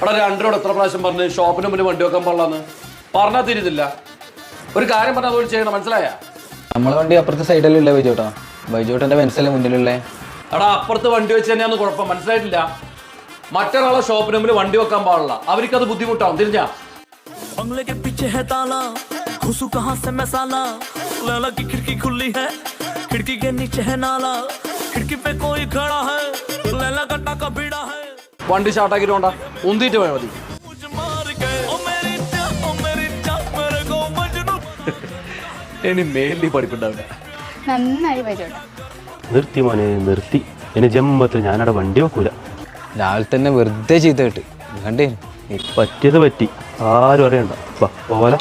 അവിടെ രണ്ടരോട് എത്ര പ്രാവശ്യം പറഞ്ഞ് ഷോപ്പിന് മുന്നിൽ വണ്ടി വെക്കാൻ പാടില്ലെന്ന് പറഞ്ഞാൽ തിരിയുന്നില്ല. ഒരു കാര്യം പറഞ്ഞാൽ അതുപോലെ ചെയ്യണം, മനസ്സിലായ? നമ്മളെ വണ്ടി അപ്പുറത്തെ സൈഡിലുള്ള ബൈജോട്ടാ. ബൈജോട്ടന്റെ പെൻസിലെ മുന്നിലുള്ള. എടാ അപ്പുറത്ത് വണ്ടി വെച്ച് തന്നെയാന്ന് കുഴപ്പം, മനസ്സിലായിട്ടില്ല? മറ്റൊരാളെ ഷോപ്പിന് മുമ്പിൽ വണ്ടി വെക്കാൻ പാടില്ല, അവർക്കത് ബുദ്ധിമുട്ടാവും. തിരിഞ്ഞാ വണ്ടി സ്റ്റാർട്ടാക്കിട്ട് ഉന്തിയിട്ട് പോയാൽ മതി. ഇനി മേലി പഠിപ്പുണ്ടാവില്ല. നന്നായി ബൈജോട്ടാ. നിർത്തി മോനെ നിർത്തി. ഇനി ജമ്മത്തിൽ ഞാനവിടെ വണ്ടി വെക്കൂല. രാവിലെ തന്നെ വെറുതെ ചെയ്ത കിട്ട് കണ്ടേ. പറ്റിയത് പറ്റി, ആരും അറിയണ്ട. പോലെ